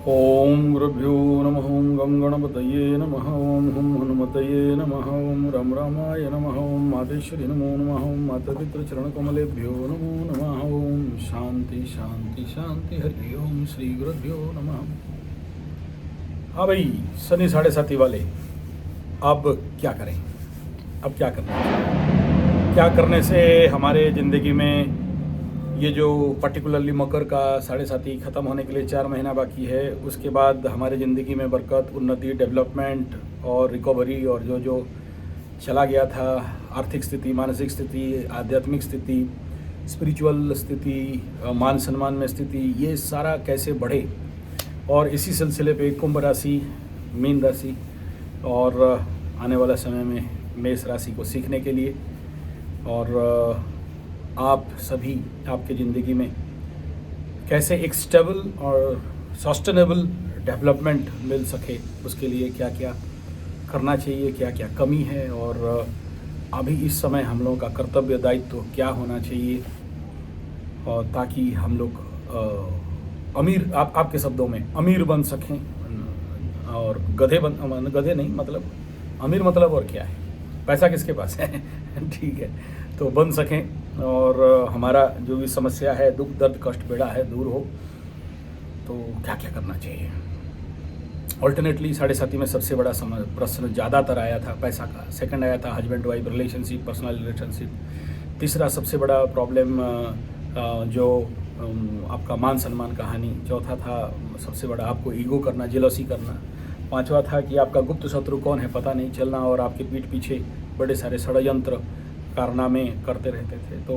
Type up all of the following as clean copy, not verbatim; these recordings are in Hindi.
ओम गुरुभ्यो नमः। ओम गं गणपतये नमः। ओम हुं हनुमतये नमः। ओम रम रामाय नमः। ओम मातेश्वरी नमो नमः। ओम मातापितृचरणकमलेभ्यो नमो नमः। ओम शांति शांति शांति। हरि ओम श्री गुरुभ्यो नमः। हाँ भाई, शनि 7:30 वाले, अब क्या करें? अब क्या करना है? क्या करने से हमारे ज़िंदगी में ये जो पर्टिकुलरली मकर का 7:30 ख़त्म होने के लिए 4 महीना बाकी है, उसके बाद हमारे ज़िंदगी में बरकत, उन्नति, डेवलपमेंट और रिकवरी और जो जो चला गया था, आर्थिक स्थिति, मानसिक स्थिति, आध्यात्मिक स्थिति, स्पिरिचुअल स्थिति, मान सम्मान में स्थिति, ये सारा कैसे बढ़े। और इसी सिलसिले पे कुंभ राशि, मीन राशि और आने वाला समय में मेष राशि को सीखने के लिए और आप सभी आपके ज़िंदगी में कैसे एक स्टेबल और सस्टेनेबल डेवलपमेंट मिल सके, उसके लिए क्या क्या करना चाहिए, क्या क्या कमी है और अभी इस समय हम लोगों का कर्तव्य दायित्व क्या होना चाहिए, और ताकि हम लोग अमीर, आपके शब्दों में अमीर बन सकें और गधे नहीं, मतलब अमीर मतलब और क्या है, पैसा किसके पास है ठीक है, तो बन सकें और हमारा जो भी समस्या है, दुख दर्द कष्ट पीड़ा है, दूर हो। तो क्या क्या करना चाहिए? ऑल्टरनेटली 7:30 में सबसे बड़ा प्रश्न ज़्यादातर आया था पैसा का, सेकंड आया था husband wife relationship, personal relationship, तीसरा सबसे बड़ा प्रॉब्लम जो आपका मान सम्मान का हानि, चौथा था सबसे बड़ा आपको ईगो करना, जेलसी करना, पांचवा था कि आपका गुप्त शत्रु कौन है पता नहीं चलना और आपके पीठ पीछे बड़े सारे षड्यंत्र कारनामे करते रहते थे। तो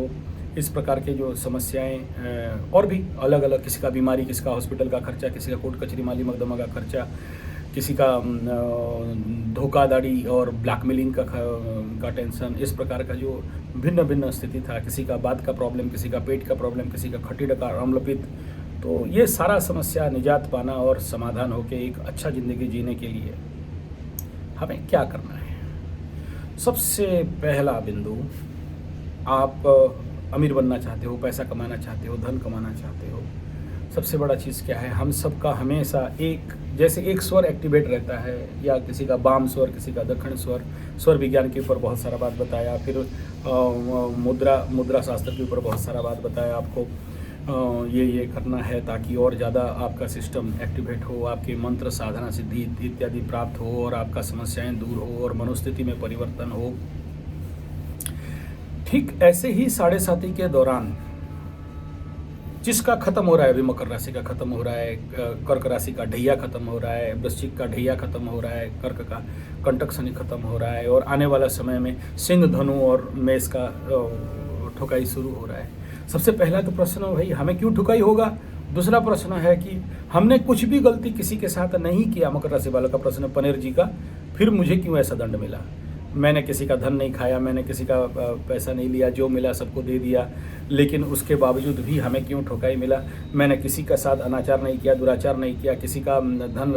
इस प्रकार के जो समस्याएं और भी अलग अलग, किसी का बीमारी, किसी का हॉस्पिटल का खर्चा, किसी का कोर्ट कचहरी माली मकदमा का खर्चा, किसी का धोखाधड़ी और ब्लैकमेलिंग का टेंशन, इस प्रकार का जो भिन्न भिन्न स्थिति था, किसी का बात का प्रॉब्लम, किसी का पेट का प्रॉब्लम, किसी का खट्टी डकार, अम्लपित्त, तो ये सारा समस्या निजात पाना और समाधान होकर एक अच्छा ज़िंदगी जीने के लिए हमें क्या करना है? सबसे पहला बिंदु, आप अमीर बनना चाहते हो, पैसा कमाना चाहते हो, धन कमाना चाहते हो, सबसे बड़ा चीज़ क्या है? हम सबका हमेशा जैसे एक स्वर एक्टिवेट रहता है, या किसी का वाम स्वर, किसी का दक्षिण स्वर, स्वर विज्ञान के ऊपर बहुत सारा बात बताया, फिर मुद्रा शास्त्र के ऊपर बहुत सारा बात बताया आपको। ये करना है ताकि और ज़्यादा आपका सिस्टम एक्टिवेट हो, आपके मंत्र साधना सिद्धि इत्यादि प्राप्त हो और आपका समस्याएं दूर हो और मनोस्थिति में परिवर्तन हो। ठीक ऐसे ही 7:30 के दौरान जिसका खत्म हो रहा है, अभी मकर राशि का खत्म हो रहा है, कर्क राशि का ढैया खत्म हो रहा है, वृश्चिक का ढैया खत्म हो रहा है, कर्क का कंटक शनि खत्म हो रहा है और आने वाला समय में सिंह, धनु और मेष का ठुकाई शुरू हो रहा है। सबसे पहला तो प्रश्न है भाई, हमें क्यों ठुकाई होगा? दूसरा प्रश्न है कि हमने कुछ भी गलती किसी के साथ नहीं किया। मकर राशि वालों का प्रश्न पनीर जी का, फिर मुझे क्यों ऐसा दंड मिला? मैंने किसी का धन नहीं खाया, मैंने किसी का पैसा नहीं लिया, जो मिला सबको दे दिया, लेकिन उसके बावजूद भी हमें क्यों ठुकाई मिला? मैंने किसी का साथ अनाचार नहीं किया, दुराचार नहीं किया, किसी का धन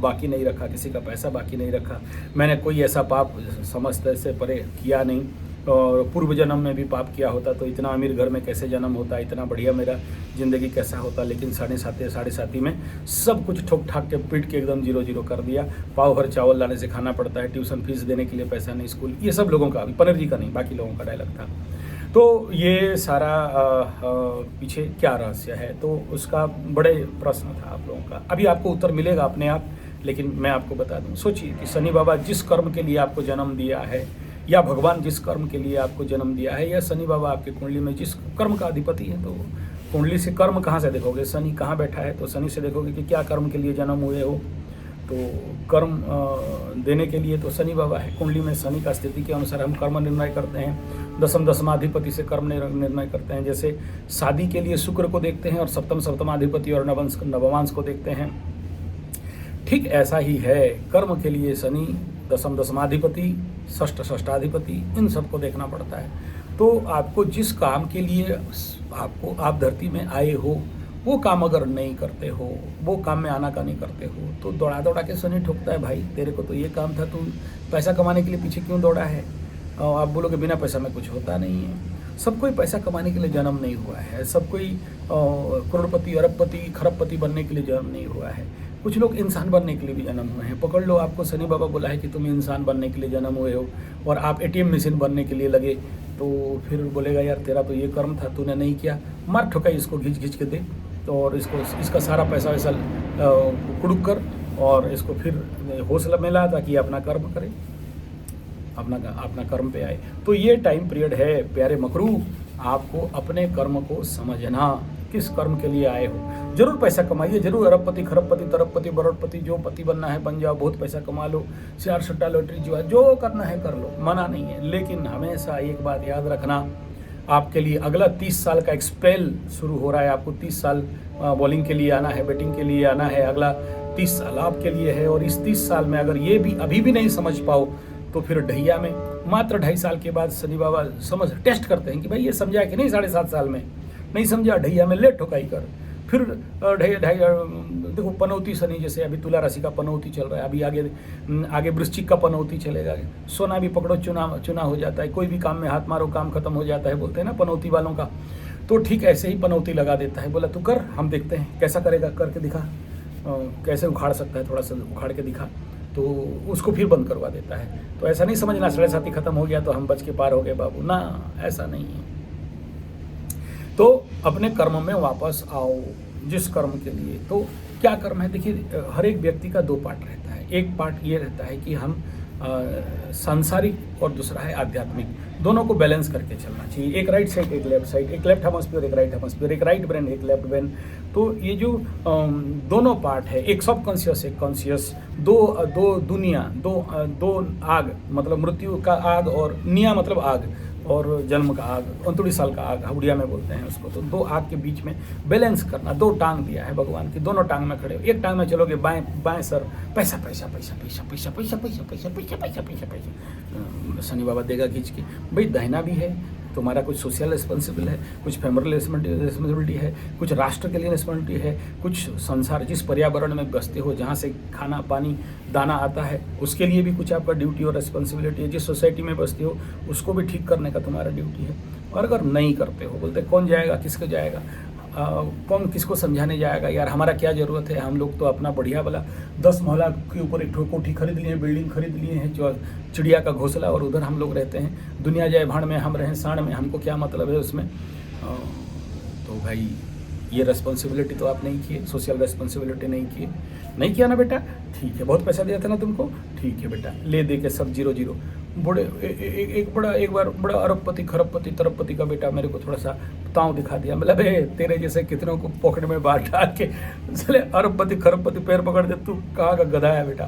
बाकी नहीं रखा, किसी का पैसा बाकी नहीं रखा, मैंने कोई ऐसा पाप समझते से परे किया नहीं, और पूर्व जन्म में भी पाप किया होता तो इतना अमीर घर में कैसे जन्म होता, इतना बढ़िया मेरा ज़िंदगी कैसा होता। लेकिन 7:30 में सब कुछ ठोक ठाक के पीट के एकदम 0-0 कर दिया। पाव भर चावल लाने से खाना पड़ता है, ट्यूशन फीस देने के लिए पैसा नहीं, स्कूल, ये सब लोगों का, पनीर जी का नहीं, बाकी लोगों का डायलॉग था। तो ये सारा पीछे क्या रहस्य है, तो उसका बड़े प्रश्न था आप लोगों का। अभी आपको उत्तर मिलेगा अपने आप, लेकिन मैं आपको बता दूँ, सोचिए कि शनि बाबा जिस कर्म के लिए आपको जन्म दिया है, या भगवान जिस कर्म के लिए आपको जन्म दिया है, या शनि बाबा आपके कुंडली में जिस कर्म का अधिपति है, तो कुंडली से कर्म कहाँ से देखोगे? शनि कहाँ बैठा है, तो शनि से देखोगे कि क्या कर्म के लिए जन्म हुए हो। तो कर्म देने के लिए तो शनि बाबा है। कुंडली में शनि का स्थिति के अनुसार हम कर्म निर्णय करते हैं। दशमाधिपति से कर्म निर्णय करते हैं। जैसे शादी के लिए शुक्र को देखते हैं और सप्तमाधिपति और नवमांश को देखते हैं, ठीक ऐसा ही है कर्म के लिए शनि, दशमाधिपति, षष्ठाधिपति, इन सबको देखना पड़ता है। तो आपको जिस काम के लिए आप धरती में आए हो, वो काम अगर नहीं करते हो, वो काम में आनाकानी करते हो, तो दौड़ा के शनि ठोकता है, भाई तेरे को तो ये काम था, तू पैसा कमाने के लिए पीछे क्यों दौड़ा है? और आप बोलोगे बिना पैसा में कुछ होता नहीं है। सब कोई पैसा कमाने के लिए जन्म नहीं हुआ है, सब कोई करोड़पति, अरबपति, खरबपति बनने के लिए जन्म नहीं हुआ है। कुछ लोग इंसान बनने के लिए भी जन्म हुए हैं। पकड़ लो, आपको शनि बाबा बोला है कि तुम इंसान बनने के लिए जन्म हुए हो और आप एटीएम मशीन बनने के लिए लगे, तो फिर बोलेगा यार तेरा तो ये कर्म था, तूने नहीं किया, मार ठोकाई इसको घिंच घिंच के दे, तो और इसका सारा पैसा वैसा कुड़ुक कर और इसको फिर हौसला मिला ताकि अपना कर्म करे, अपना कर्म पे आए। तो ये टाइम पीरियड है प्यारे मकरू, आपको अपने कर्म को समझना, किस कर्म के लिए आए हो। जरूर पैसा कमाइए, जरूर अरबपति, खरबपति, तरबपति, बरोड़पति, जो पति बनना है बन जाओ, बहुत पैसा कमा लो, शेयर सट्टा लॉटरी जुआ जो करना है कर लो, मना नहीं है। लेकिन हमेशा एक बात याद रखना, आपके लिए अगला 30 साल का एक स्पेल शुरू हो रहा है। आपको 30 साल बॉलिंग के लिए आना है, बैटिंग के लिए आना है, अगला 30 साल आपके लिए है। और इस 30 साल में अगर ये भी अभी भी नहीं समझ पाओ तो फिर ढैया में मात्र 2.5 साल के बाद शनि बाबा टेस्ट करते हैं कि भाई ये समझा कि नहीं, 7.5 साल में नहीं समझा, ढैया में ले ठोकाई कर। फिर देखो पनौती शनि, जैसे अभी तुला राशि का पनौती चल रहा है, अभी आगे वृश्चिक का पनौती चलेगा। सोना भी पकड़ो चुना हो जाता है, कोई भी काम में हाथ मारो काम खत्म हो जाता है, बोलते हैं ना पनौती वालों का। तो ठीक ऐसे ही पनौती लगा देता है, बोला तू कर, हम देखते हैं कैसा करेगा, करके दिखा, कैसे उखाड़ सकता है, थोड़ा सा उखाड़ के दिखा, तो उसको फिर बंद करवा देता है। तो ऐसा नहीं समझना 7.5 खत्म हो गया तो हम बच के पार हो गए बाबू, ना, ऐसा नहीं है। तो अपने कर्म में वापस आओ, जिस कर्म के लिए। तो क्या कर्म है, देखिए हर एक व्यक्ति का 2 पार्ट रहता है। एक पार्ट ये रहता है कि हम सांसारिक और दूसरा है आध्यात्मिक, दोनों को बैलेंस करके चलना चाहिए। एक राइट साइड, एक लेफ्ट साइड, एक लेफ्ट हेमस्फीयर, एक राइट हेमस्फीयर, एक राइट ब्रेन, एक लेफ्ट ब्रेन। तो ये जो दोनों पार्ट है, एक सब कॉन्शियस, एक कॉन्शियस, दो दुनिया, दो आग, मतलब मृत्यु का आग और निया मतलब आग, और जन्म का आग, 39 साल का आग उड़िया में बोलते हैं उसको। तो 2 आग के बीच में बैलेंस करना। 2 टांग दिया है भगवान की, दोनों टांग में खड़े हो। एक टांग में चलोगे बाएं सर, पैसा पैसा पैसा पैसा पैसा पैसा पैसा पैसा पैसा पैसा पैसा पैसा, शनि बाबा देगा खींच के। भाई दाहिना भी है, तुम्हारा कुछ सोशल रिस्पॉन्सिबल है, कुछ फैमिली रिस्पॉन्सिबिलिटी है, कुछ राष्ट्र के लिए रिस्पॉन्सिबिलिटी है, कुछ संसार जिस पर्यावरण में बसते हो, जहाँ से खाना पानी दाना आता है, उसके लिए भी कुछ आपका ड्यूटी और रिस्पॉन्सिबिलिटी है। जिस सोसाइटी में बसते हो उसको भी ठीक करने का तुम्हारा ड्यूटी है। और अगर नहीं करते हो, बोलते कौन जाएगा, किसको जाएगा, कौन किसको समझाने जाएगा, यार हमारा क्या ज़रूरत है, हम लोग तो अपना बढ़िया वाला 10 महला के ऊपर एक कोठी खरीद लिए हैं, बिल्डिंग खरीद लिए हैं, जो चिड़िया का घोंसला, और उधर हम लोग रहते हैं। दुनिया जाए भाड़ में, हम रहें साड़ में, हमको क्या मतलब है उसमें। तो भाई ये रिस्पॉन्सिबिलिटी तो आप नहीं किए, सोशल रिस्पॉन्सिबिलिटी नहीं किया ना बेटा, ठीक है। बहुत पैसा दिया था ना तुमको, ठीक है बेटा, ले दे के सब 0-0। एक बार बड़ा अरबपति, खरबपति, तरबपति का बेटा मेरे को थोड़ा सा ताव दिखा दिया, मतलब तेरे जैसे कितनों को पॉकेट में बाहर डाल के चले अरबपति खरबपति पैर पकड़ दे, तू कहाँ का गधा है बेटा।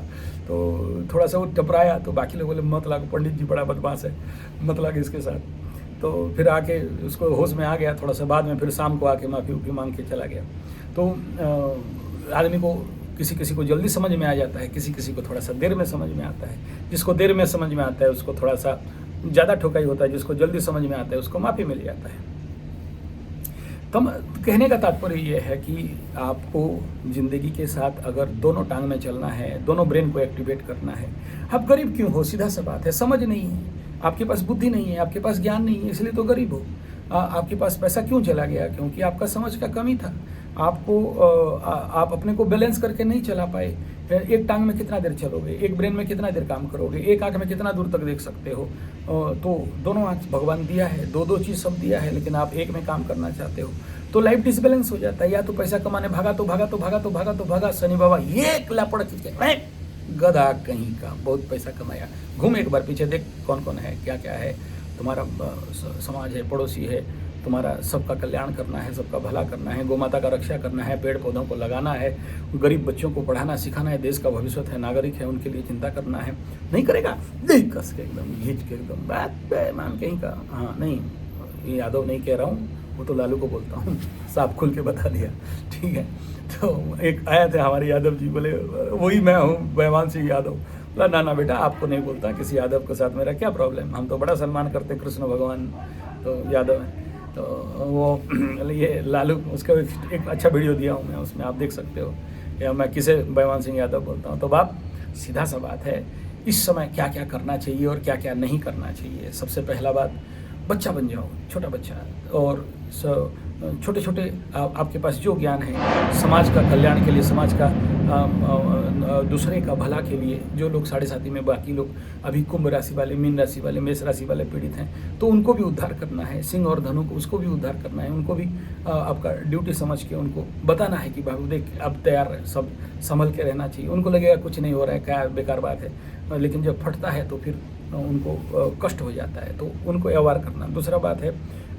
तो थोड़ा सा वो टपराया, तो बाकी लोग बोले मत लागो, पंडित जी बड़ा बदमाश है, मत लागे इसके साथ। तो फिर आके उसको होश में आ गया थोड़ा सा, बाद में फिर शाम को आके माफ़ी मांग के चला गया। तो आदमी को किसी को जल्दी समझ में आ जाता है, किसी को थोड़ा सा देर में समझ में आता है। जिसको देर में समझ में आता है उसको थोड़ा सा ज़्यादा ठोकाई होता है, जिसको जल्दी समझ में आता है उसको माफ़ी मिल जाता है। तो कहने का तात्पर्य ये है कि आपको ज़िंदगी के साथ अगर दोनों टांग में चलना है, दोनों ब्रेन को एक्टिवेट करना है। आप गरीब क्यों हो, सीधा सा बात है, समझ नहीं है, आपके पास बुद्धि नहीं है, आपके पास ज्ञान नहीं है, इसलिए तो गरीब हो। आपके पास पैसा क्यों चला गया, क्योंकि आपका समझ का कमी था। आप अपने को बैलेंस करके नहीं चला पाए। एक टांग में कितना देर चलोगे, एक ब्रेन में कितना देर काम करोगे, एक आंख में कितना दूर तक देख सकते हो। तो दोनों आंख भगवान दिया है, 2 चीज़ सब दिया है, लेकिन आप एक में काम करना चाहते हो तो लाइफ डिसबैलेंस हो जाता है। या तो पैसा कमाने भागा शनि बाबा ये लापड़ खींच के, गधा कहीं का, बहुत पैसा कमाया, घूम एक बार पीछे देख कौन कौन है, क्या क्या है, तुम्हारा समाज है, पड़ोसी है, तुम्हारा सबका कल्याण करना है, सबका भला करना है, गौ माता का रक्षा करना है, पेड़ पौधों को लगाना है, गरीब बच्चों को पढ़ाना सिखाना है, देश का भविष्य है, नागरिक है, उनके लिए चिंता करना है। नहीं करेगा, देख कस के एकदम घींच के एकदम बात मान कहीं का। हाँ नहीं, ये यादव नहीं कह रहा हूँ, वो तो लालू को बोलता हूँ, साफ खुल के बता दिया, ठीक है। तो एक आया थे हमारे यादव जी, बोले वही मैं हूँ बैमान सिंह यादव। बोला ना बेटा, आपको नहीं बोलता, किसी यादव के साथ मेरा क्या प्रॉब्लम, हम तो बड़ा सम्मान करते कृष्ण भगवान, तो यादव है। तो वो ये लालू, उसका एक अच्छा वीडियो दिया हूँ मैं, उसमें आप देख सकते हो, या मैं किसे बैमान सिंह यादव बोलता हूँ। तो बाप सीधा सा बात है, इस समय क्या क्या करना चाहिए और क्या क्या नहीं करना चाहिए। सबसे पहला बात, बच्चा बन जाओ, छोटा बच्चा, और छोटे छोटे आपके पास जो ज्ञान है समाज का कल्याण के लिए, समाज का दूसरे का भला के लिए, जो लोग साढ़े साथी में बाकी लोग अभी कुंभ राशि वाले, मीन राशि वाले, मेष राशि वाले पीड़ित हैं, तो उनको भी उद्धार करना है। सिंह और धनु को, उसको भी उद्धार करना है, उनको भी आपका ड्यूटी समझ के उनको बताना है कि बाबू देख अब तैयार सब संभल के रहना चाहिए। उनको लगेगा कुछ नहीं हो रहा है, क्या बेकार बात है, लेकिन जब फटता है तो फिर उनको कष्ट हो जाता है, तो उनको अवेयर करना। दूसरा बात है,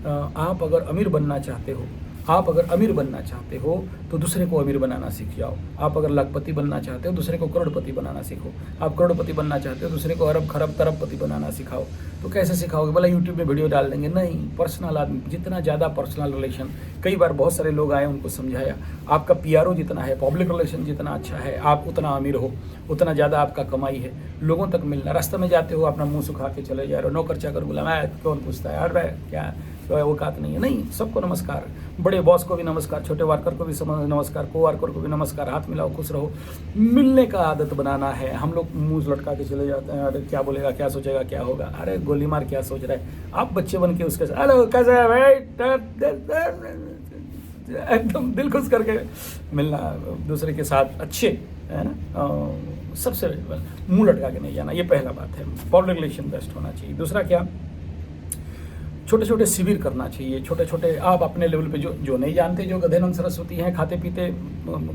आप अगर अमीर बनना चाहते हो, आप अगर अमीर बनना चाहते हो तो दूसरे को अमीर बनाना सीख जाओ। आप अगर लाखपति बनना चाहते हो, दूसरे को करोड़पति बनाना सीखो। आप करोड़पति बनना चाहते हो, दूसरे को अरब खरब तरबपति बनाना सिखाओ। तो कैसे सिखाओगे? बोला यूट्यूब में वीडियो डाल देंगे, नहीं। पर्सनल आदमी, जितना ज़्यादा पर्सनल रिलेशन, कई बार बहुत सारे लोग आए, उनको समझाया। आपका पीआरओ जितना है, पब्लिक रिलेशन जितना अच्छा है, आप उतना अमीर हो, उतना ज़्यादा आपका कमाई है। लोगों तक मिलना, रास्ते में जाते हो अपना मुँह सुखा के चले जा रहे हो, नौकर चाकर बुलाया, कौन पूछता है यार क्या तो औकात नहीं है? नहीं, सबको नमस्कार, बड़े बॉस को भी नमस्कार, छोटे वर्कर को भी नमस्कार, को वर्कर को भी नमस्कार, हाथ मिलाओ, खुश रहो। मिलने का आदत बनाना है। हम लोग मुंह लटका के चले जाते हैं, अरे क्या बोलेगा, क्या सोचेगा, क्या होगा, अरे गोली मार क्या सोच रहा है। आप बच्चे बन के उसके साथ हेलो कैसे है भाई, एकदम दिल खुश करके मिलना दूसरे के साथ, अच्छे है ना। सबसे मुंह लटका के नहीं जाना, ये पहला बात है। पब्लिक रिलेशन बेस्ट होना चाहिए। दूसरा क्या, छोटे छोटे शिविर करना चाहिए। छोटे छोटे आप अपने लेवल पे जो नहीं जानते, जो गधेनंद सरस्वती हैं, खाते पीते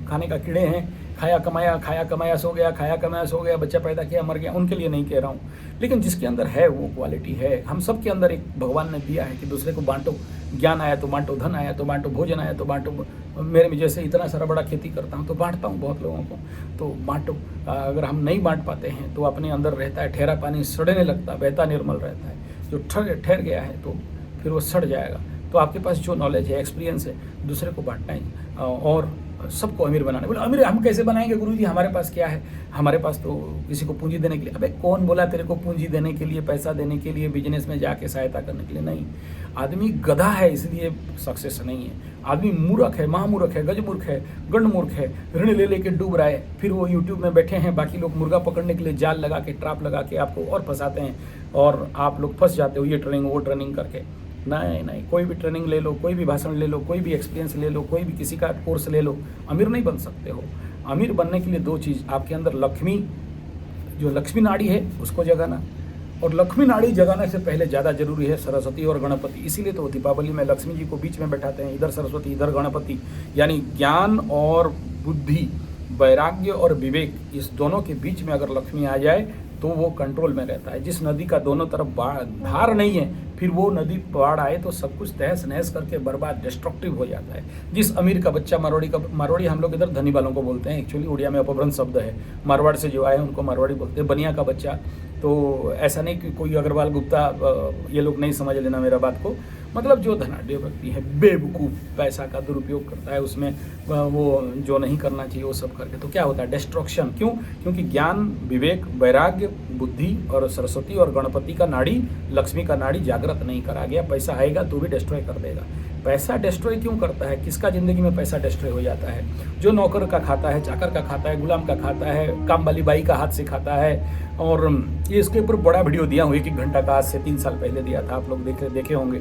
खाने का कीड़े हैं, खाया कमाया सो गया, खाया कमाया सो गया, बच्चा पैदा किया मर गया, उनके लिए नहीं कह रहा हूँ। लेकिन जिसके अंदर है वो क्वालिटी है। हम सब के अंदर एक भगवान ने दिया है कि दूसरे को बांटो। ज्ञान आया तो बांटो, धन आया तो बांटो, भोजन आया तो बांटो। मेरे में जैसे इतना सारा बड़ा खेती करता हूँ तो बांटता हूँ बहुत लोगों को, तो बांटो। अगर हम नहीं बांट पाते हैं तो अपने अंदर रहता है, ठहरा पानी सड़ने लगता, बहता निर्मल रहता है। जो ठहर गया है तो फिर वो सड़ जाएगा। तो आपके पास जो नॉलेज है, एक्सपीरियंस है, दूसरे को बांटना है और सबको अमीर बनाना है। बोले अमीर हम कैसे बनाएंगे गुरुजी, हमारे पास क्या है? हमारे पास तो किसी को पूंजी देने के लिए। अबे कौन बोला तेरे को पूंजी देने के लिए, पैसा देने के लिए, बिजनेस में जाके सहायता करने के लिए? नहीं। आदमी गधा है इसलिए सक्सेस नहीं है। आदमी मूर्ख है, महामूर्ख है, गजमूर्ख है, गंडमूर्ख है, ऋण ले लेके डूब रहा है। फिर वो यूट्यूब में बैठे हैं, बाकी लोग मुर्गा पकड़ने के लिए जाल लगा के, ट्रैप लगा के आपको और फंसाते हैं और आप लोग फंस जाते हो ये ट्रेनिंग वो ट्रेनिंग करके। नहीं, कोई भी ट्रेनिंग ले लो, कोई भी भाषण ले लो, कोई भी एक्सपीरियंस ले लो, कोई भी किसी का कोर्स ले लो, अमीर नहीं बन सकते हो। अमीर बनने के लिए दो चीज़, आपके अंदर लक्ष्मी, जो लक्ष्मी नाड़ी है उसको जगाना, और लक्ष्मी नाड़ी जगाने से पहले ज़्यादा जरूरी है सरस्वती और गणपति। इसीलिए तो दीपावली में लक्ष्मी जी को बीच में बैठाते हैं, इधर सरस्वती इधर गणपति, यानी ज्ञान और बुद्धि, वैराग्य और विवेक, इस दोनों के बीच में अगर लक्ष्मी आ जाए तो वो कंट्रोल में रहता है। जिस नदी का दोनों तरफ धार नहीं है, फिर वो नदी बाढ़ आए तो सब कुछ तहस नहस करके बर्बाद, डिस्ट्रक्टिव हो जाता है। जिस अमीर का बच्चा, मारवाड़ी हम लोग इधर धनी वालों को बोलते हैं, एक्चुअली उड़िया में अपभ्रंश शब्द है, मारवाड़ से जो आए उनको मारवाड़ी बोलते हैं। बनिया का बच्चा, तो ऐसा नहीं कि कोई अग्रवाल गुप्ता, ये लोग नहीं समझ लेना मेरा बात को। मतलब जो धनाढ़ व्यक्ति है, बेवकूफ़, पैसा का दुरुपयोग करता है, उसमें वो जो नहीं करना चाहिए वो सब करके, तो क्या होता है? डिस्ट्रक्शन। क्यों? क्योंकि ज्ञान, विवेक, वैराग्य, बुद्धि और सरस्वती और गणपति का नाड़ी, लक्ष्मी का नाड़ी जागृत नहीं करा गया। पैसा आएगा तो भी डिस्ट्रॉय कर देगा। पैसा डिस्ट्रॉय क्यों करता है? किसका ज़िंदगी में पैसा डिस्ट्रॉय हो जाता है? जो नौकर का खाता है, चाकर का खाता है, गुलाम का खाता है, काम वाली बाई का हाथ से खाता है। और ये इसके ऊपर बड़ा वीडियो दिया हुआ 1 घंटा का, आज से 3 साल पहले दिया था, आप लोग देखे होंगे।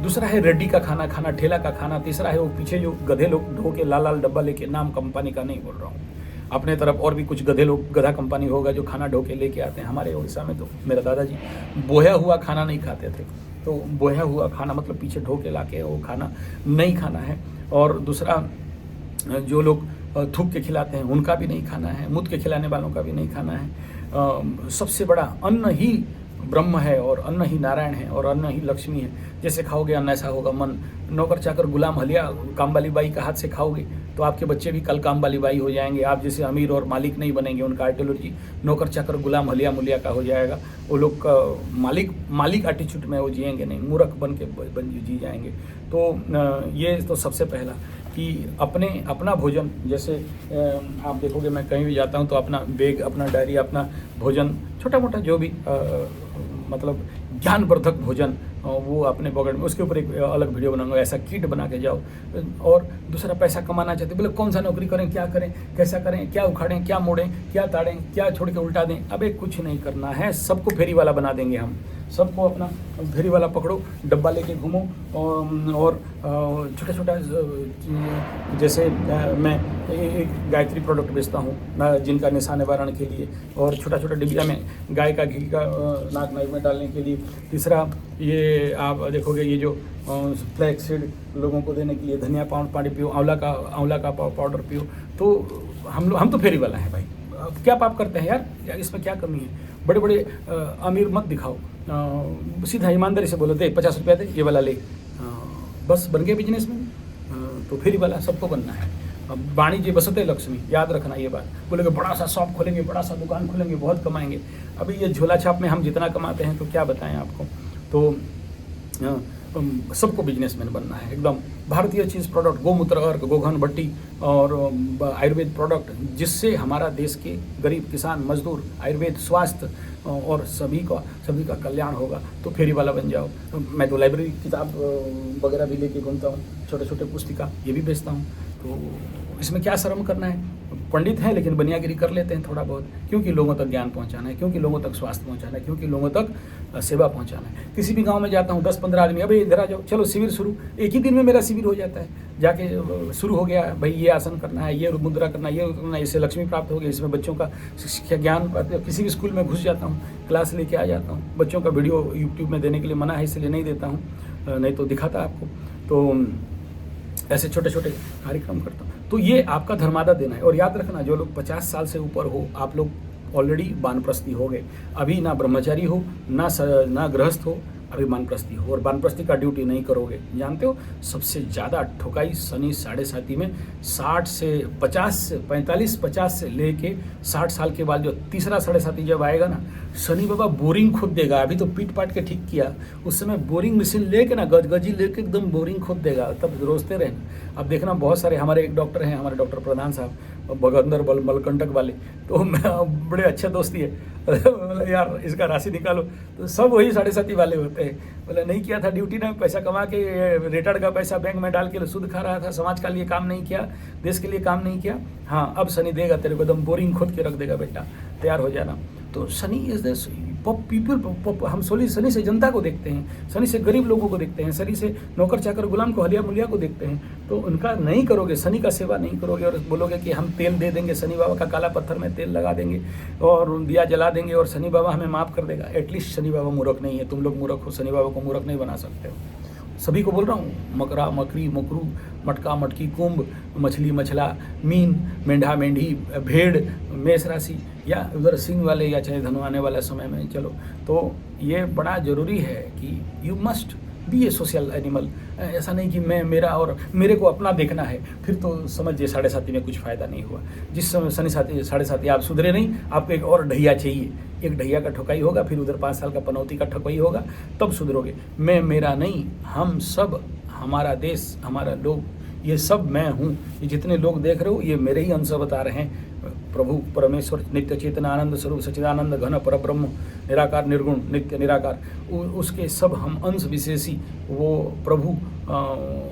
दूसरा है रेड्डी का खाना, ठेला का खाना। तीसरा है वो पीछे जो गधे लोग ढो के लाल डब्बा लेके, नाम कंपनी का नहीं बोल रहा हूँ, अपने तरफ और भी कुछ गधे लोग, गधा कंपनी होगा जो खाना ढो के लेके आते हैं। हमारे उड़ीसा में तो मेरा दादाजी बोया हुआ खाना नहीं खाते थे, तो बोया हुआ खाना मतलब पीछे ढो के ला के वो खाना नहीं खाना है। और दूसरा, जो लोग थूक के खिलाते हैं उनका भी नहीं खाना है, मुद के खिलाने वालों का भी नहीं खाना है। सबसे बड़ा अन्न ही ब्रह्म है और अन्न ही नारायण है और अन्न ही लक्ष्मी है। जैसे खाओगे अन्न ऐसा होगा मन। नौकर चाकर गुलाम हलिया काम वाली बाई का हाथ से खाओगे तो आपके बच्चे भी कल काम वाली बाई हो जाएंगे। आप जैसे अमीर और मालिक नहीं बनेंगे, उनका आइडियोलॉजी नौकर चाकर गुलाम हलिया मुलिया का हो जाएगा। वो लोग मालिक एटीट्यूड में वो जिएंगे नहीं, मूर्ख बन के जी जाएंगे। तो ये तो सबसे पहला कि अपना भोजन, जैसे आप देखोगे मैं कहीं भी जाता हूँ तो अपना बैग, अपना डायरी, अपना भोजन, छोटा मोटा जो भी मतलब ज्ञानवर्धक भोजन वो अपने पॉकेट में, उसके ऊपर एक अलग वीडियो बनाऊंगा, ऐसा किट बना के जाओ। और दूसरा, पैसा कमाना चाहते बोले कौन सा नौकरी करें, क्या करें, कैसा करें, क्या उखाड़ें, क्या मोड़ें, क्या ताड़ें, क्या छोड़ के उल्टा दें। अबे कुछ नहीं करना है, सबको फेरी वाला बना देंगे हम। सबको अपना फेरी वाला पकड़ो, डब्बा लेके घूमो, और छोटा छोटा, जैसे मैं एक गायत्री प्रोडक्ट बेचता हूँ ना, जिनका निशान निवारण के लिए, और छोटा छोटा डिबिया में गाय का घी का नाक नाक में डालने के लिए। तीसरा, ये आप देखोगे ये जो फ्लैक्स सीड लोगों को देने के लिए, धनिया पानी पियो, आंवला का पाउडर पियो। तो हम तो फेरी वाला है भाई। अब क्या पाप करते हैं यार, इसमें क्या कमी है? बड़े बड़े अमीर मत दिखाओ, सीधा ईमानदारी से बोलो, दे 50 रुपया दे, ये वाला ले, बस बन गए बिजनेस में। तो फेरी वाला सबको बनना है। अब वाणिज्य बसते लक्ष्मी, याद रखना ये बात। बोलोगे बड़ा सा शॉप खोलेंगे, बड़ा सा दुकान खोलेंगे, बहुत कमाएंगे। अभी ये झोला छाप में हम जितना कमाते हैं तो क्या बताएं आपको। तो सबको बिजनेसमैन बनना है एकदम। भारतीय चीज़ प्रोडक्ट, गोमूत्र अर्क, गोघन भट्टी और आयुर्वेद प्रोडक्ट, जिससे हमारा देश के गरीब किसान मजदूर, आयुर्वेद, स्वास्थ्य और सभी का कल्याण होगा। तो फेरी वाला बन जाओ। मैं तो लाइब्रेरी किताब वगैरह भी लेके घूमता हूँ, छोटे छोटे पुस्तिका ये भी बेचता हूँ। तो इसमें क्या शर्म करना है? पंडित हैं लेकिन बनियागिरी कर लेते हैं थोड़ा बहुत, क्योंकि लोगों तक ज्ञान पहुंचाना है, क्योंकि लोगों तक स्वास्थ्य पहुंचाना है, क्योंकि लोगों तक सेवा पहुंचाना है। किसी भी गांव में जाता हूं, 10-15 आदमी, अबे इधर आ जाओ, चलो शिविर शुरू। एक ही दिन में मेरा शिविर हो जाता है। जाके शुरू हो गया, भाई ये आसन करना है, ये मुद्रा करना है, ये करना है, इससे लक्ष्मी प्राप्त होगी, इसमें बच्चों का शिक्षा ज्ञान प्राप्त। किसी भी स्कूल में घुस जाता हूँ, क्लास लेके आ जाता हूँ। बच्चों का वीडियो यूट्यूब में देने के लिए मना है, इसलिए नहीं देता हूँ, नहीं तो दिखाता आपको। तो ऐसे छोटे छोटे कार्यक्रम करता हूँ। तो ये आपका धर्मादा देना है। और याद रखना, जो लोग 50 साल से ऊपर हो, आप लोग ऑलरेडी वानप्रस्थी हो गए। अभी ना ब्रह्मचारी हो, ना गृहस्थ हो, अभी वानप्रस्थी हो। और वानप्रस्थी का ड्यूटी नहीं करोगे, जानते हो सबसे ज़्यादा ठोकाई शनि 7.5 में 60 से 50 से लेके 60 साल के बाद जो तीसरा 7.5 जब आएगा ना, शनि बाबा बोरिंग खोद देगा। अभी तो पीट पाट के ठीक किया, उस समय बोरिंग मशीन लेके ना, गजी लेके एकदम बोरिंग खोद देगा, तब रोजते रहना। अब देखना, बहुत सारे हमारे एक डॉक्टर हैं, हमारे डॉक्टर प्रधान साहब, भगंदर मलकंटक वाले, तो मैं बड़े अच्छे दोस्ती है। बोले यार इसका राशि निकालो, तो सब वही 7.5 वाले होते हैं। बोले नहीं किया था ड्यूटी ना, पैसा कमा के रिटर्न का पैसा बैंक में डाल के सूद खा रहा था, समाज के लिए काम नहीं किया, देश के लिए काम नहीं किया। हाँ, अब शनि देगा तेरे को, एकदम बोरिंग खोद के रख देगा, बेटा तैयार हो जाना। तो शनि इज द पीपल। हम शनि से जनता को देखते हैं, शनि से गरीब लोगों को देखते हैं, शनि से नौकर चाकर गुलाम को, हलिया मुलिया को देखते हैं। तो उनका नहीं करोगे, शनि का सेवा नहीं करोगे, और बोलोगे कि हम तेल दे देंगे, शनि बाबा का काला पत्थर में तेल लगा देंगे और दिया जला देंगे और शनि बाबा हमें माफ़ कर देगा। एटलीस्ट शनि बाबा मूर्ख नहीं है, तुम लोग मूर्ख हो, शनि बाबा को मूर्ख नहीं बना सकते हो। सभी को बोल रहा हूँ, मकरा मकरी मकरू, मटका मटकी, कुंभ, मछली मछला, मीन, मेंढा मेंढी, भेड़, मेष राशि, या उधर सिंह वाले, या चाहे धनु आने वाला समय में। चलो, तो ये बड़ा ज़रूरी है कि you must be A social animal. ऐसा नहीं कि मैं मेरा और मेरे को अपना देखना है, फिर तो समझिए 7.5 में कुछ फ़ायदा नहीं हुआ। जिस समय शनि 7.5 आप सुधरे नहीं, आपको एक और ढैया चाहिए। एक ढैया का ठोकाई होगा, फिर उधर 5 साल का पनौती का ठोकाई होगा, तब सुधरोगे। मैं मेरा नहीं, हम सब, हमारा देश, हमारा लोग, ये सब मैं हूँ। ये जितने लोग देख रहे हो, ये मेरे ही अंश बता रहे हैं। प्रभु परमेश्वर नित्य चेतन आनंद स्वरूप सच्चिदानंद घन परब्रह्म निराकार निर्गुण नित्य निराकार, उसके सब हम अंश विशेषी वो प्रभु,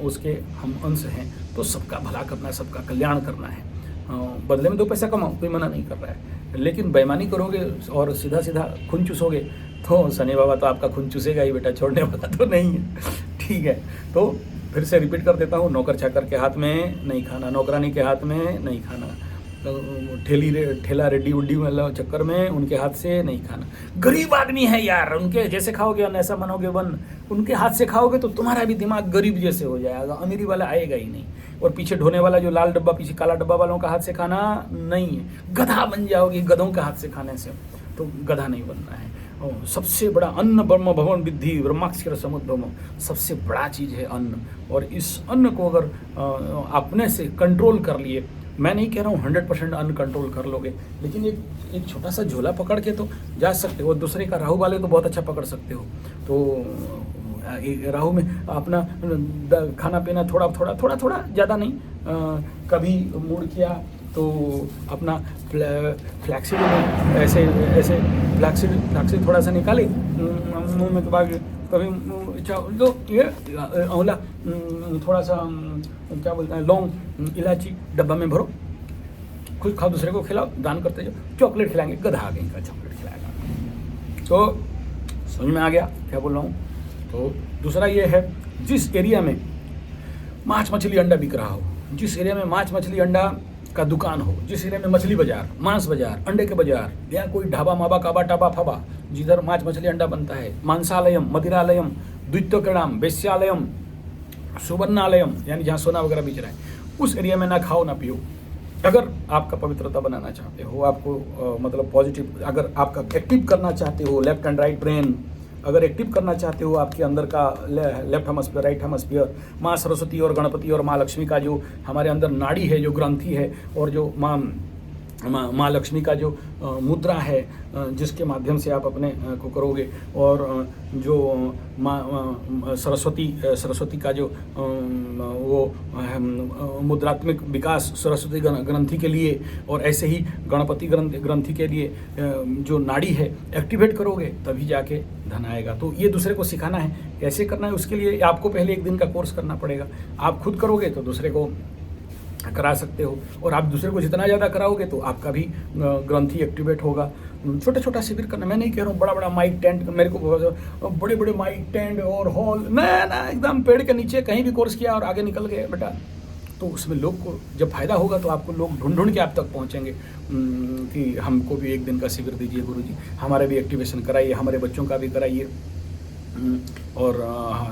उसके हम अंश हैं। तो सबका भला करना, सबका कल्याण करना है। बदले में 2 पैसा कमाओ, कोई मना नहीं कर रहा है, लेकिन बेईमानी करोगे और सीधा सीधा खून चूसोगे तो शनि बाबा तो आपका खून चूसेगा ही बेटा, छोड़ने वाला तो नहीं है। ठीक है, तो फिर से रिपीट कर देता हूँ, नौकर चाकर के हाथ में नहीं खाना, नौकरानी के हाथ में नहीं खाना, ठेला रेड्डी उड्डी वाला चक्कर में उनके हाथ से नहीं खाना। गरीब आदमी है यार, उनके जैसे खाओगे अन्न ऐसा बनोगे वन, उनके हाथ से खाओगे तो तुम्हारा भी दिमाग गरीब जैसे हो जाएगा, अमीरी वाला आएगा ही नहीं। और पीछे ढोने वाला जो लाल डब्बा, पीछे काला डब्बा वालों का हाथ से खाना नहीं है, गधा बन जाओगे गधों का हाथ से खाने से, तो गधा नहीं बनना है। और सबसे बड़ा अन्न ब्रह्म भवन विद्धि ब्रह्माक्षर समुद्रम, सबसे बड़ा चीज़ है अन्न। और इस अन्न को अगर अपने से कंट्रोल कर लिए, मैं नहीं कह रहा हूँ 100% अन्न कंट्रोल कर लोगे, लेकिन एक छोटा सा झोला पकड़ के तो जा सकते हो। दूसरे का राहु वाले तो बहुत अच्छा पकड़ सकते हो। तो राहु में अपना खाना पीना थोड़ा ज़्यादा नहीं, कभी मूड किया तो अपना फ्लैक्सीड में ऐसे फ्लैक्सीड थोड़ा सा निकाले मुंह में, के बाद कभी तो ये आंवला, थोड़ा सा क्या बोलते हैं, लौंग, इलायची डब्बा में भरो, खुद खाओ, दूसरे को खिलाओ, दान करते जाओ। चॉकलेट खिलाएंगे, गधा आ गई का चॉकलेट खिलाएगा। तो समझ में आ गया क्या बोल रहा हूँ। तो दूसरा ये है, जिस एरिया में मांस मछली अंडा बिक रहा हो, जिस एरिया में मांस मछली अंडा का दुकान हो, जिस एरिया में मछली बाजार, मांस बाजार, अंडे के बाजार, या कोई ढाबा माबा काबा टाबा फबा जिधर मांस मछली अंडा बनता है, मांसालयम, मदिरालयम, द्वितीयकरणाम, वेश्यालयम, सुवर्णालयम, यानी जहाँ सोना वगैरह बिक रहा है, उस एरिया में ना खाओ ना पियो। अगर आपका पवित्रता बनाना चाहते हो, आपको मतलब पॉजिटिव, अगर आपका एक्टिव करना चाहते हो लेफ्ट एंड राइट ब्रेन, अगर एक्टिव करना चाहते हो आपके अंदर का लेफ्ट हेमस्फीयर, राइट हेमस्फीयर, माँ सरस्वती और गणपति और माँ लक्ष्मी का जो हमारे अंदर नाड़ी है, जो ग्रंथि है, और जो माँ लक्ष्मी का जो मुद्रा है, जिसके माध्यम से आप अपने को करोगे, और जो माँ सरस्वती का जो वो मुद्रात्मक विकास सरस्वती ग्रंथि के लिए, और ऐसे ही गणपति ग्रंथि के लिए जो नाड़ी है एक्टिवेट करोगे, तभी जाके धन आएगा। तो ये दूसरे को सिखाना है, कैसे करना है, उसके लिए आपको पहले 1 दिन का कोर्स करना पड़ेगा। आप खुद करोगे तो दूसरे को करा सकते हो, और आप दूसरे को जितना ज़्यादा कराओगे तो आपका भी ग्रंथि एक्टिवेट होगा। छोटा छोटा शिविर करना, मैं नहीं कह रहा हूँ बड़ा बड़ा माइक टेंट, मेरे को बड़े बड़े माइक टेंट और हॉल, ना एकदम पेड़ के नीचे कहीं भी कोर्स किया और आगे निकल गए बेटा, तो उसमें लोग को जब फायदा होगा तो आपको लोग ढूंढ ढूंढ के आप तक पहुँचेंगे कि हमको भी 1 दिन का शिविर दीजिए गुरुजी, हमारे भी एक्टिवेशन कराइए, हमारे बच्चों का भी कराइए। और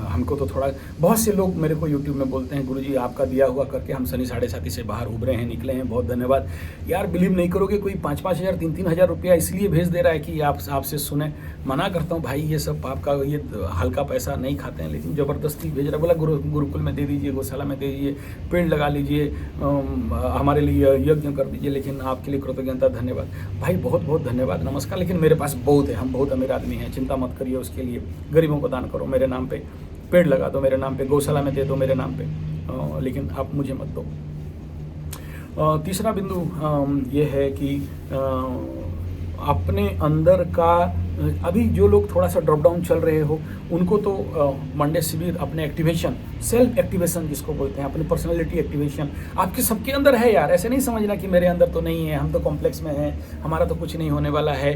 हमको तो थोड़ा, बहुत से लोग मेरे को YouTube में बोलते हैं गुरुजी आपका दिया हुआ करके हम शनि 7.5 से बाहर उभरे हैं, निकले हैं, बहुत धन्यवाद। यार बिलीव नहीं करोगे, कोई 5-5 हज़ार 3-3 हज़ार रुपया इसलिए भेज दे रहा है कि आपसे सुने। मना करता हूँ भाई, ये सब आपका ये हल्का पैसा नहीं खाते हैं, लेकिन ज़बरदस्ती भेज रहा है। बोला गुरुकुल में दे दीजिए, गौशाला में दे दीजिए, पेड़ लगा लीजिए, हमारे लिए यज्ञ कर दीजिए, लेकिन आपके लिए कृतज्ञता, धन्यवाद भाई, बहुत बहुत धन्यवाद, नमस्कार। लेकिन मेरे पास बहुत है, हम बहुत अमीर आदमी हैं, चिंता मत करिए उसके लिए। गरीबों को दान करो मेरे नाम पे, पेड़ लगा दो मेरे नाम पे, गौशाला में दे दो मेरे नाम पे, लेकिन आप मुझे मत दो। तीसरा बिंदु ये है कि अपने अंदर का, अभी जो लोग थोड़ा सा ड्रॉप डाउन चल रहे हो उनको तो मंडे शिविर, अपने एक्टिवेशन, सेल्फ एक्टिवेशन जिसको बोलते हैं, अपनी पर्सनालिटी एक्टिवेशन आपके सबके अंदर है यार। ऐसे नहीं समझना कि मेरे अंदर तो नहीं है, हम तो कॉम्प्लेक्स में हैं, हमारा तो कुछ नहीं होने वाला है।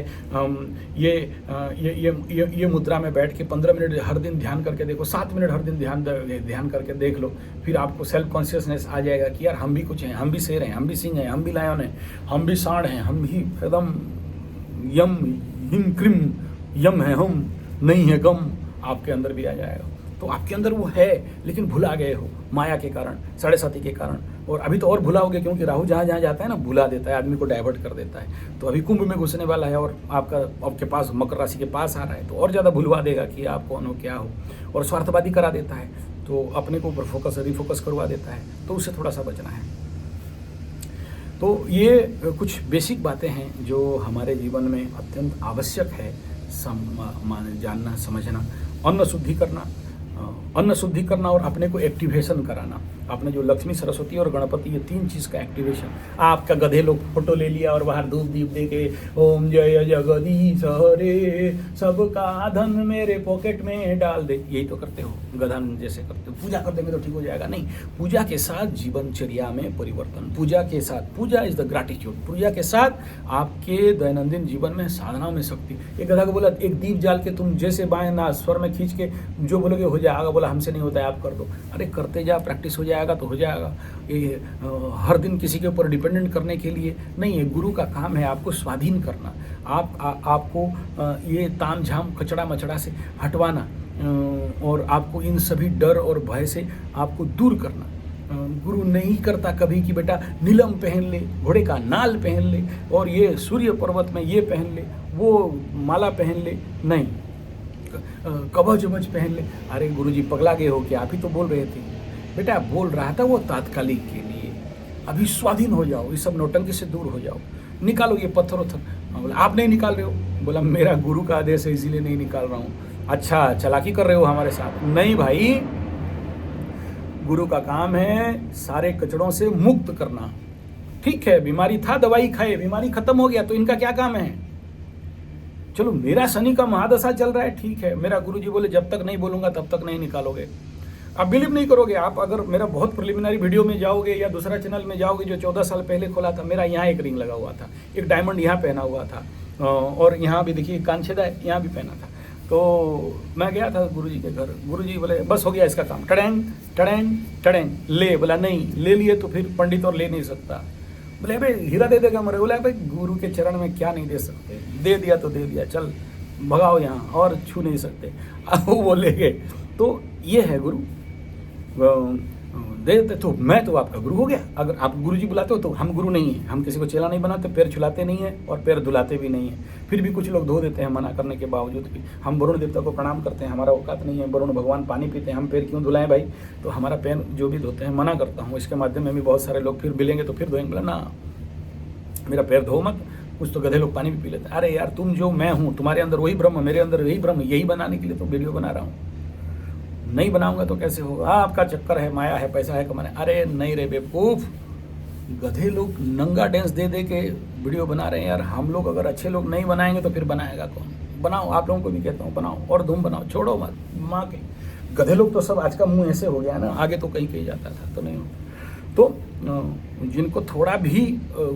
ये मुद्रा में बैठ के 15 मिनट हर दिन ध्यान करके देखो, 7 मिनट हर दिन ध्यान करके देख लो, फिर आपको सेल्फ कॉन्शियसनेस आ जाएगा कि यार हम भी कुछ हैं, हम भी शेर हैं, हम भी सिंह हैं, हम भी लायन हैं, हम भी सांड हैं, हम भी एकदम यम हिम क्रिम यम है, हम नहीं है गम, आपके अंदर भी आ जाएगा। तो आपके अंदर वो है, लेकिन भुला गए हो माया के कारण, 7.5 के कारण, और अभी तो और भुलाओगे क्योंकि राहु जहाँ जहाँ जाता है ना, भुला देता है, आदमी को डाइवर्ट कर देता है। तो अभी कुंभ में घुसने वाला है और आपके पास मकर राशि के पास आ रहा है, तो और ज़्यादा भुलवा देगा कि आप कौन हो, क्या हो, और स्वार्थवादी करा देता है, तो अपने को ऊपर फोकस रिफोकस करवा देता है, तो उससे थोड़ा सा बचना है। तो ये कुछ बेसिक बातें हैं जो हमारे जीवन में अत्यंत आवश्यक है जानना, समझना। अन्न शुद्धि करना और अपने को एक्टिवेशन कराना, अपने जो लक्ष्मी, सरस्वती और गणपति, ये 3 चीज़ का एक्टिवेशन। आपका गधे लोग फोटो ले लिया और बाहर धूप दीप दे के ओम जय जगदीश हरे, सबका धन मेरे पॉकेट में डाल दे, यही तो करते हो, गधा जैसे करते हो। पूजा कर देंगे तो ठीक हो जाएगा, नहीं। पूजा के साथ जीवनचर्या में परिवर्तन, पूजा के साथ, पूजा इज द ग्रैटिट्यूड, पूजा के साथ आपके दैनंदिन जीवन में, साधनाओं में शक्ति। एक गधा को बोला एक दीप जाल के तुम जैसे बाएं ना स्वर में खींच के जो बोलोगे हो जाएगा, बोला हमसे नहीं होता है, आप कर दो। अरे करते जा, प्रैक्टिस हो जाएगा तो हो जाएगा। ये हर दिन किसी के ऊपर डिपेंडेंट करने के लिए नहीं है। गुरु का काम है आपको स्वाधीन करना, आपको ये ताम झाम कचड़ा मचड़ा से हटवाना, और आपको इन सभी डर और भय से आपको दूर करना। गुरु नहीं करता कभी कि बेटा नीलम पहन ले, घोड़े का नाल पहन ले, और ये सूर्य पर्वत में ये पहन ले, वो माला पहन ले, नहीं। कवच वच पहन ले। अरे गुरुजी पगला गए हो क्या? आप ही तो बोल रहे थे। बेटा बोल रहा था वो तात्कालिक के लिए, अभी स्वाधीन हो जाओ, इस सब नौटंकी से दूर हो जाओ, निकालो ये पत्थर उथर। बोला आप नहीं निकाल रहे हो? बोला मेरा गुरु का आदेश है इसीलिए नहीं निकाल रहा हूँ। अच्छा चालाकी कर रहे हो हमारे साथ? नहीं भाई, गुरु का काम है सारे कचड़ों से मुक्त करना। ठीक है बीमारी था, दवाई खाए, बीमारी खत्म हो गया, तो इनका क्या काम है? चलो मेरा शनि का महादशा चल रहा है, ठीक है। मेरा गुरुजी बोले जब तक नहीं बोलूंगा तब तक नहीं निकालोगे। आप बिलीव नहीं करोगे, आप अगर मेरा बहुत प्रिलिमिनरी वीडियो में जाओगे या दूसरा चैनल में जाओगे जो 14 साल पहले खोला था, मेरा यहाँ एक रिंग लगा हुआ था, एक डायमंड यहाँ पहना हुआ था, और यहाँ भी देखिए कानछेदा है, यहाँ भी पहना था। तो मैं गया था गुरुजी के घर, गुरुजी बोले बस हो गया इसका काम, टड़ेंग टड़ेंग टड़ेंग ले। बोला नहीं, ले लिए तो फिर पंडित और ले नहीं सकता। बोले भाई हीरा दे देगा मेरे। बोला भाई गुरु के चरण में क्या नहीं दे सकते, दे दिया तो दे दिया, चल भगाओ यहाँ, और छू नहीं सकते। अब वो बोले गए। तो ये है गुरु, दे देते तो मैं तो आपका गुरु हो गया। अगर आप गुरुजी बुलाते हो तो हम गुरु नहीं हैं, हम किसी को चेला नहीं बनाते, पैर छुलाते नहीं हैं और पैर धुलाते भी नहीं हैं। फिर भी कुछ लोग धो देते हैं मना करने के बावजूद भी। हम वरुण देवता को प्रणाम करते हैं, हमारा औकात नहीं है, वरुण भगवान पानी पीते हैं, हम पैर क्यों धुलाएं भाई। तो हमारा पैर जो भी धोते हैं मना करता हूँ। इसके माध्यम में भी बहुत सारे लोग फिर मिलेंगे तो फिर धोएंगे। बोला ना मेरा पैर धो मत, कुछ तो गधे लोग पानी भी पी लेते हैं। अरे यार तुम जो मैं हूँ, तुम्हारे अंदर वही ब्रह्म, मेरे अंदर वही ब्रह्म, यही बनाने के लिए तो वीडियो बना रहा हूँ। नहीं बनाऊंगा तो कैसे होगा। आपका चक्कर है, माया है, पैसा है कमाने। अरे नहीं रे बेवकूफ, गधे लोग नंगा डांस दे दे के वीडियो बना रहे हैं यार। हम लोग अगर अच्छे लोग नहीं बनाएंगे तो फिर बनाएगा कौन। बनाओ, आप लोगों को भी कहता हूँ बनाओ, और धूम बनाओ, छोड़ो मत माँ के। गधे लोग तो सब आज का मुंह ऐसे हो गया ना, आगे तो कहीं कहीं जाता था तो नहीं हो। तो जिनको थोड़ा भी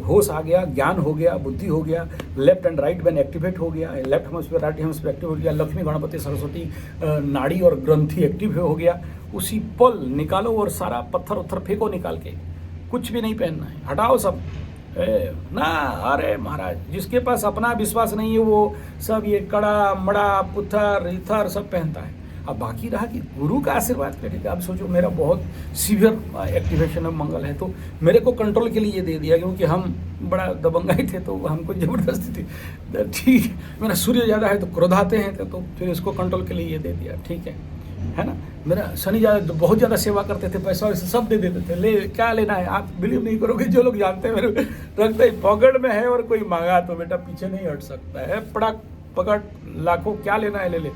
होश आ गया, ज्ञान हो गया, बुद्धि हो गया, left and right brain activate हो गया, left hemisphere right hemisphere active हो गया, लक्ष्मी गणपति सरस्वती नाड़ी और ग्रंथि एक्टिव हो गया, उसी पल निकालो और सारा पत्थर उत्थर फेंको निकाल के। कुछ भी नहीं पहनना है, हटाओ सब। ना अरे महाराज, जिसके पास अपना विश्वास नहीं है वो सब ये कड़ा मड़ा पुत्थर इथर सब पहनता है। अब बाकी रहा कि गुरु का आशीर्वाद क्या, ठीक है। आप सोचो मेरा बहुत सीवियर एक्टिवेशन ऑफ मंगल है, तो मेरे को कंट्रोल के लिए ये दे दिया, क्योंकि हम बड़ा दबंगाई थे तो हमको जबरदस्ती थी। ठीक, मेरा सूर्य ज़्यादा है तो क्रोधाते हैं तो फिर इसको कंट्रोल के लिए ये दे दिया, ठीक है ना। मेरा शनि ज़्यादा, बहुत ज़्यादा सेवा करते थे, पैसा वैसे सब दे देते थे, ले क्या लेना है। आप बिलीव नहीं करोगे, जो लोग जानते हैं मेरे रखते ही पॉकेट में है और कोई मांगा तो बेटा पीछे नहीं हट सकता है, पड़क पकड़ लाखों, क्या लेना है ले ले।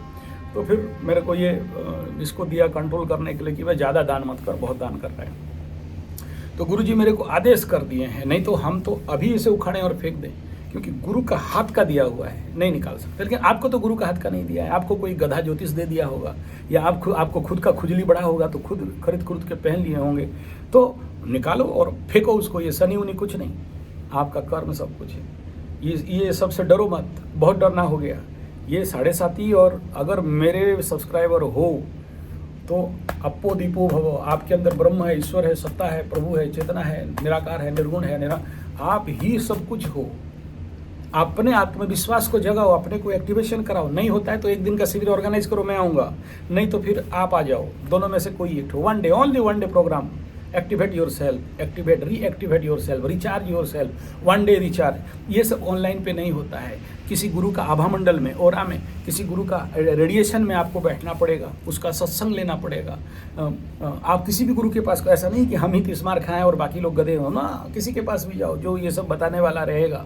तो फिर मेरे को ये इसको दिया कंट्रोल करने के लिए कि भाई ज़्यादा दान मत कर, बहुत दान कर रहा है। तो गुरुजी मेरे को आदेश कर दिए हैं, नहीं तो हम तो अभी इसे उखाड़ें और फेंक दें, क्योंकि गुरु का हाथ का दिया हुआ है, नहीं निकाल सकते। लेकिन आपको तो गुरु का हाथ का नहीं दिया है, आपको कोई गधा ज्योतिष दे दिया होगा, या आपको खुद का खुजली बड़ा होगा तो खुद खरीद के पहन लिए होंगे। तो निकालो और फेंको उसको। ये शनि उनी कुछ नहीं, आपका कर्म सब कुछ है। ये सबसे डरो मत, बहुत डरना हो गया। ये 7.5 और अगर मेरे सब्सक्राइबर हो तो अप्पो दीपो भवो, आपके अंदर ब्रह्म है, ईश्वर है, सत्ता है, प्रभु है, चेतना है, निराकार है, निर्गुण है, आप ही सब कुछ हो। अपने आत्मविश्वास को जगाओ, अपने को एक्टिवेशन कराओ। नहीं होता है तो एक दिन का शिविर ऑर्गेनाइज करो, मैं आऊँगा, नहीं तो फिर आप आ जाओ, दोनों में से कोई एक। One day, only one day programme. Activate yourself, activate reactivate yourself, recharge yourself, one day recharge. ये सब ऑनलाइन पे नहीं होता है। किसी गुरु का आभा मंडल में, ओरा में, किसी गुरु का रेडिएशन में आपको बैठना पड़ेगा, उसका सत्संग लेना पड़ेगा। आप किसी भी गुरु के पास, ऐसा नहीं कि हम ही 30 मार खाएं और बाकी लोग गधे हो ना, किसी के पास भी जाओ जो ये सब बताने वाला रहेगा।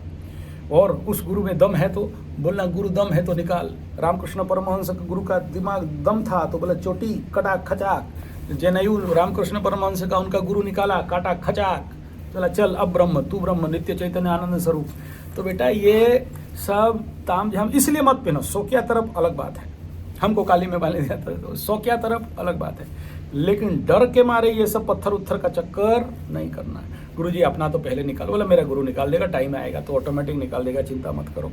और उस गुरु में दम है तो बोलना गुरु दम है तो निकाल। रामकृष्ण परमहंस गुरु का दिमाग दम था तो बोला चोटी कटाक खचाक। जनेऊ रामकृष्ण परमहंस का उनका गुरु निकाला, काटा खचाक, चला चल अब ब्रह्म, तू ब्रह्म, नित्य चैतन्य आनंद स्वरूप। तो बेटा ये सब ताम झाम इसलिए मत पहनो। शौकिया तरफ अलग बात है, हमको काली में बांध दिया तो शौकिया तरफ अलग बात है, लेकिन डर के मारे ये सब पत्थर उत्थर का चक्कर नहीं करना है। गुरुजी अपना तो पहले निकालो। बोला मेरा गुरु निकाल देगा, टाइम आएगा तो ऑटोमेटिक निकाल देगा, चिंता मत करो,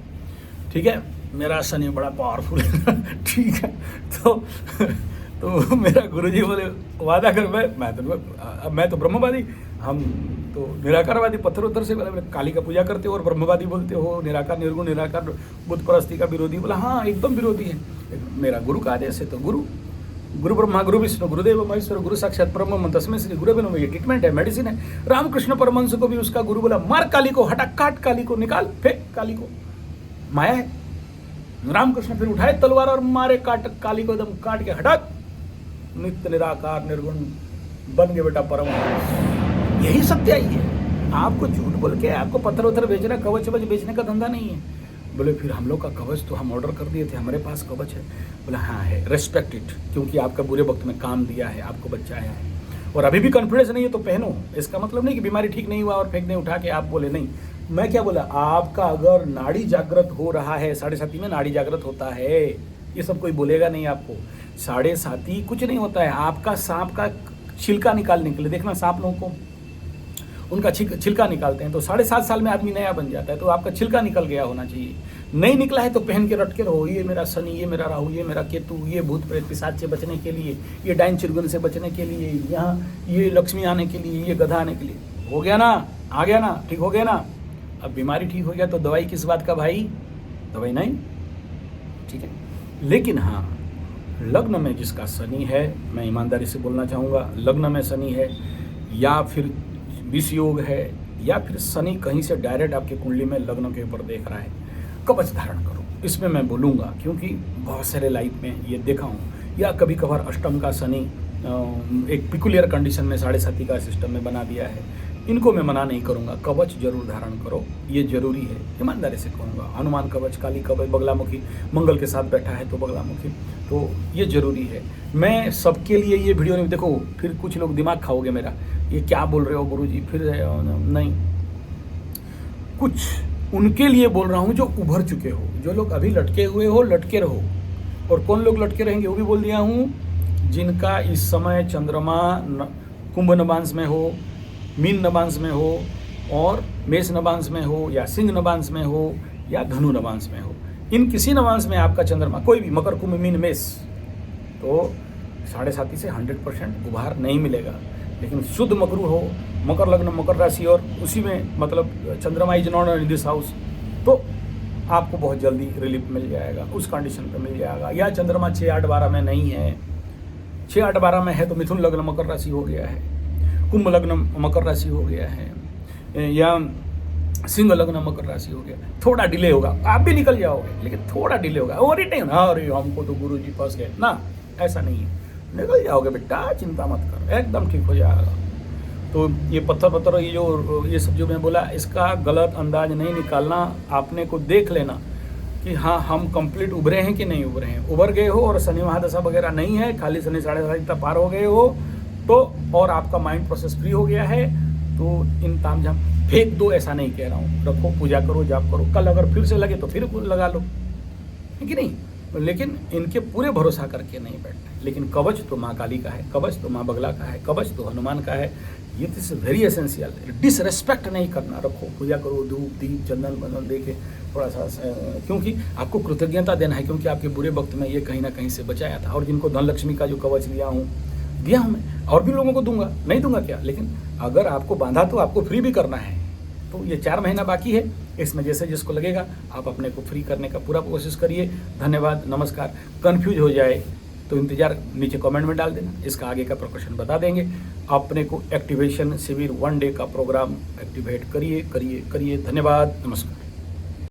ठीक है। मेरा शनि बड़ा पावरफुल है, ठीक है। तो मेरा गुरुजी बोले वादा कर, मैं तो ब्रह्मवादी, हम तो निराकारवादी, पत्थर उत्थर से। बोले काली का पूजा करते हो और ब्रह्मवादी बोलते हो, निराकार निर्गुण निराकार बुद्ध परस्ती का विरोधी। बोला हाँ एकदम विरोधी है। मेरा गुरु का आदेश है तो गुरु ब्रह्मा गुरु विष्णु गुरुदेव महेश्वर गुरु साक्षात ब्रह्म तस्मै श्री गुरुवे नमः। ये ट्रीटमेंट है, मेडिसिन है। रामकृष्ण परमहंस को भी उसका गुरु बोला मार काली को, हटा काट काली को, निकाल फेंक काली को, माया है। रामकृष्ण फिर उठाए तलवार और मारे काट काली को, एकदम काट के हटा, नित्य निराकार निर्गुण बन गए बेटा परमहंस। यही सत्य ही है। आपको झूठ बोल के आपको पत्थर उत्थर बेचना, कवच वच बेचने का धंधा नहीं है। बोले फिर हम लोग का कवच तो हम ऑर्डर कर दिए थे, हमारे पास कवच है। बोला हाँ है, रेस्पेक्ट इट, क्योंकि आपका बुरे वक्त में काम दिया है, आपको बचाया है। और अभी भी कॉन्फिडेंस नहीं है तो पहनो। इसका मतलब नहीं कि बीमारी ठीक नहीं हुआ और फेंकने उठा के आप बोले नहीं, मैं क्या बोला, आपका अगर नाड़ी जागृत हो रहा है, साढ़े साथी में नाड़ी जागृत होता है, ये सब कोई बोलेगा नहीं आपको। साढ़े साथी कुछ नहीं होता है, आपका सांप का छिलका निकालने के लिए, देखना सांप लोगों को उनका छिलका निकालते हैं तो 7.5 साल में आदमी नया बन जाता है। तो आपका छिलका निकल गया होना चाहिए, नहीं निकला है तो पहन के रटके रहो, ये मेरा शनि, ये मेरा राहु, ये मेरा केतु, ये भूत प्रेत पिशाच से बचने के लिए, ये डाइन चिरगुन से बचने के लिए, यहाँ ये लक्ष्मी आने के लिए, ये गधा आने के लिए। हो गया ना, आ गया ना, ठीक हो गया ना। अब बीमारी ठीक हो गया तो दवाई किस बात का भाई, दवाई नहीं, ठीक है। लेकिन हाँ, लग्न में जिसका शनि है, मैं ईमानदारी से बोलना चाहूँगा, लग्न में शनि है या फिर विष योग है या फिर शनि कहीं से डायरेक्ट आपकी कुंडली में लग्न के ऊपर देख रहा है, कवच धारण करो। इसमें मैं बोलूँगा क्योंकि बहुत सारे लाइफ में ये देखा हूँ, या कभी कभार अष्टम का शनि एक पिकुलियर कंडीशन में साढ़े साथी का सिस्टम में बना दिया है, इनको मैं मना नहीं करूँगा, कवच जरूर धारण करो, ये जरूरी है, ईमानदारी से कहूँगा। हनुमान कवच, काली कवच, बगलामुखी, मंगल के साथ बैठा है तो बगलामुखी, तो ये जरूरी है। मैं सबके लिए ये वीडियो नहीं, देखो फिर कुछ लोग दिमाग खाओगे मेरा, ये क्या बोल रहे हो गुरुजी, फिर नहीं, कुछ उनके लिए बोल रहा हूँ जो उभर चुके हो, जो लोग अभी लटके हुए हो, लटके रहो। और कौन लोग लटके रहेंगे वो भी बोल दिया हूँ, जिनका इस समय चंद्रमा कुंभ नवांश में हो, मीन नवांश में हो, और मेष नवांश में हो, या सिंह नवांश में हो, या धनु नवांश में हो, इन किसी नवांश में आपका चंद्रमा कोई भी, मकर कुंभ मीन मेष, तो साढ़े साथी से 100% उभार नहीं मिलेगा। लेकिन शुद्ध मकरू हो, मकर लग्न, मकर राशि, और उसी में मतलब चंद्रमा is not in this house, तो आपको बहुत जल्दी रिलीफ मिल जाएगा, उस कंडीशन पे मिल जाएगा। या चंद्रमा 6, 8, 12 में नहीं है, 6, 8, 12 में है तो मिथुन लग्न मकर राशि हो गया है, कुंभ लग्न मकर राशि हो गया है, या सिंह लग्न मकर राशि हो गया। थोड़ा डिले होगा, आप भी निकल जाओगे, लेकिन थोड़ा डिले होगा। और रिटेन, अरे हमको तो गुरु जी फंस गए ना, ऐसा नहीं है, निकल जाओगे बेटा, चिंता मत कर, एकदम ठीक हो जाएगा। तो ये पत्थर ये सब जो मैं बोला, इसका गलत अंदाज नहीं निकालना, आपने को देख लेना कि हाँ हम कंप्लीट उभरे हैं कि नहीं उभरे हैं। उभर गए हो और शनि महादशा वगैरह नहीं है, खाली शनि 7.5 तक पार हो गए हो तो, और आपका माइंड प्रोसेस फ्री हो गया है, तो इन तामझाम फेंक दो, ऐसा नहीं कह रहा हूँ, रखो, पूजा करो, जाप करो, कल अगर फिर से लगे तो फिर लगा लो, है कि नहीं। लेकिन इनके पूरे भरोसा करके नहीं बैठना। लेकिन कवच तो माँ काली का है, कवच तो माँ बगला का है, कवच तो हनुमान का है, ये तो इज वेरी एसेंशियल। डिसरेस्पेक्ट नहीं करना, रखो, पूजा करो, धूप दीप चंदन बंदन दे के थोड़ा सा, क्योंकि आपको कृतज्ञता देना है, क्योंकि आपके बुरे वक्त में ये कहीं ना कहीं से बचाया था। और जिनको धन लक्ष्मी का जो कवच दिया हूँ मैं, और भी लोगों को दूंगा, नहीं दूंगा क्या, लेकिन अगर आपको बांधा तो आपको फ्री भी करना है। तो ये 4 महीना बाकी है, इसमें जैसे जिसको लगेगा आप अपने को फ्री करने का पूरा कोशिश करिए। धन्यवाद, नमस्कार। कन्फ्यूज हो जाए तो इंतजार नीचे कमेंट में डाल देना, इसका आगे का प्रिकॉशन बता देंगे। अपने को एक्टिवेशन शिविर 1 डे का प्रोग्राम एक्टिवेट करिए। धन्यवाद, नमस्कार।